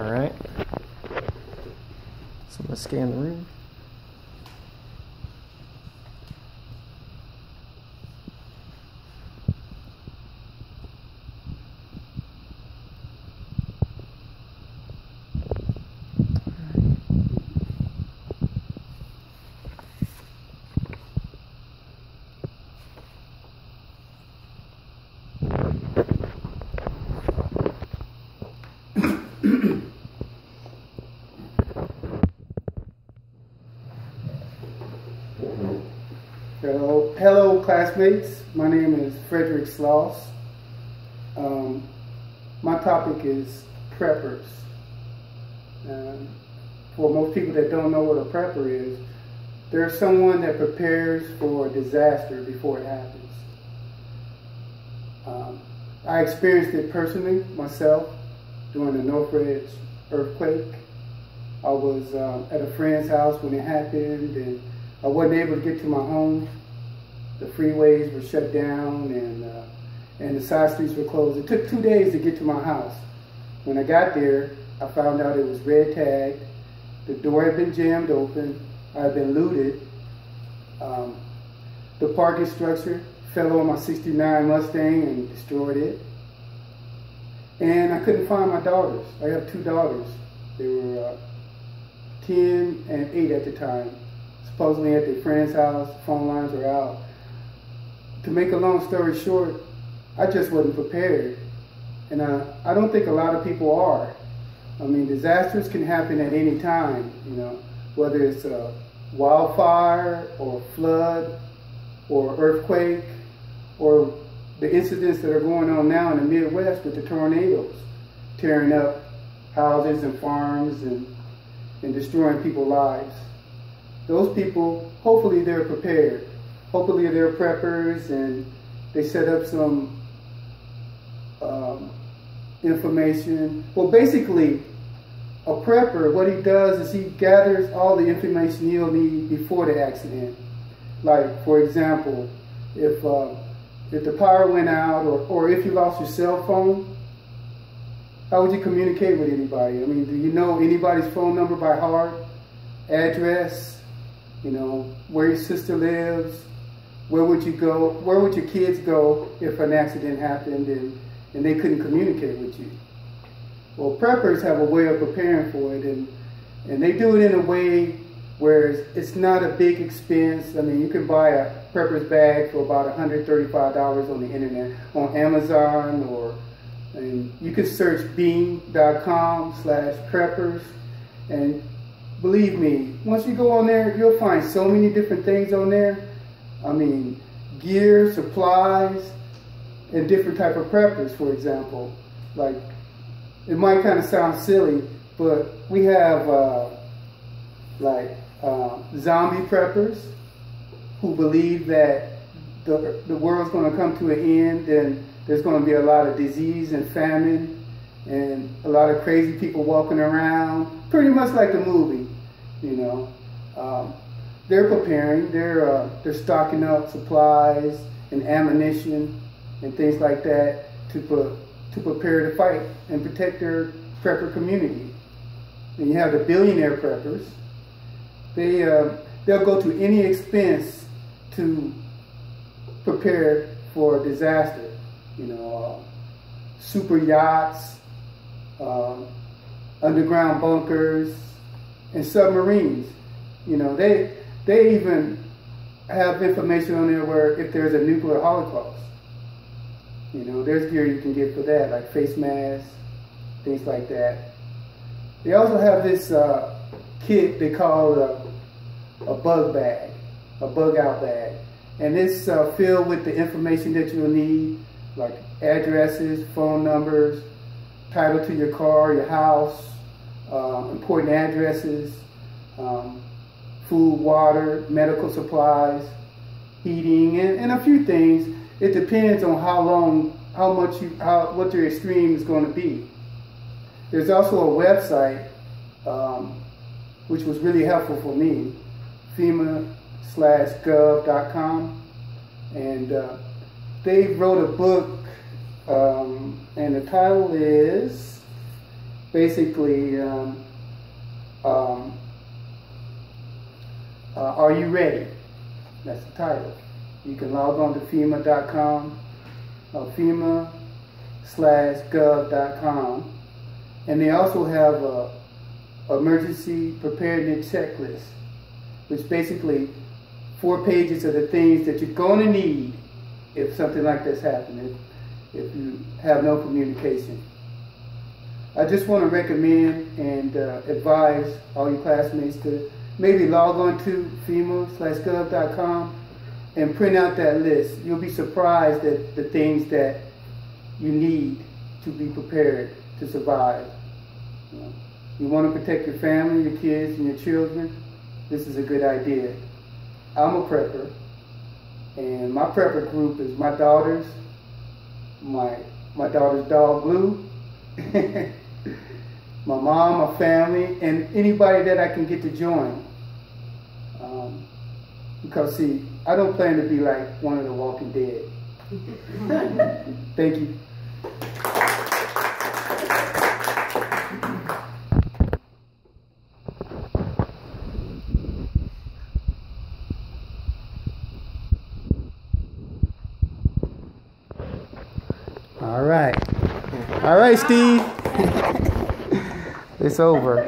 Alright. So I'm going to scan the room. Hello classmates, my name is Fredrsloss. My topic is preppers. For most people that don't know what a prepper is, they're someone that prepares for a disaster before it happens. I experienced it personally myself during the Northridge earthquake. I was at a friend's house when it happened, and I wasn't able to get to my home. The freeways were shut down, and the side streets were closed. It took 2 days to get to my house. When I got there, I found out it was red tagged. The door had been jammed open. I had been looted. The parking structure fell on my '69 Mustang and destroyed it. And I couldn't find my daughters. I have 2 daughters. They were 10 and 8 at the time. Supposedly at their friend's house, phone lines were out. To make a long story short, I just wasn't prepared. And I don't think a lot of people are. I mean, disasters can happen at any time, you know, whether it's a wildfire or flood or earthquake or the incidents that are going on now in the Midwest with the tornadoes, tearing up houses and farms and destroying people's lives. Those people, hopefully they're prepared. Hopefully they're preppers and they set up some information. Well, basically, a prepper, what he does is he gathers all the information he'll need before the accident. Like, for example, if the power went out or if you lost your cell phone, how would you communicate with anybody? I mean, do you know anybody's phone number by heart, address, you know, where your sister lives? Where would you go? Where would your kids go if an accident happened and they couldn't communicate with you? Well, preppers have a way of preparing for it, and they do it in a way where it's not a big expense. I mean, you can buy a prepper's bag for about $135 on the internet, on Amazon, and you can search bing.com/preppers, and believe me, once you go on there, you'll find so many different things on there. I mean, gear, supplies, and different type of preppers, for example. Like, it might kind of sound silly, but we have zombie preppers who believe that the world's going to come to an end and there's going to be a lot of disease and famine and a lot of crazy people walking around, pretty much like the movie, you know. They're preparing, they're stocking up supplies and ammunition and things like that to prepare to fight and protect their prepper community. And you have the billionaire preppers. They'll go to any expense to prepare for a disaster. You know, super yachts, underground bunkers, and submarines. You know, they even have information on there where if there's a nuclear holocaust, you know, there's gear you can get for that, like face masks, things like that. They also have this kit they call a bug bag, a bug out bag. And it's filled with the information that you'll need, like addresses, phone numbers, title to your car, your house, important addresses, food, water, medical supplies, heating, and a few things. It depends on what your extreme is going to be. There's also a website, which was really helpful for me, FEMA/gov.com, and they wrote a book, and the title is basically, Are You Ready? That's the title. You can log on to FEMA.com, FEMA/gov.com, and they also have a emergency preparedness checklist, which basically 4 pages of the things that you're going to need if something like this happens, if you have no communication. I just want to recommend and advise all your classmates to maybe log on to FEMA/gov.com and print out that list. You'll be surprised at the things that you need to be prepared to survive. You want to protect your family, your kids, and your children? This is a good idea. I'm a prepper, and my prepper group is my daughters, my daughter's dog Blue, my mom, my family, and anybody that I can get to join. Because see, I don't plan to be like one of the Walking Dead. Thank you. All right, Steve. It's over.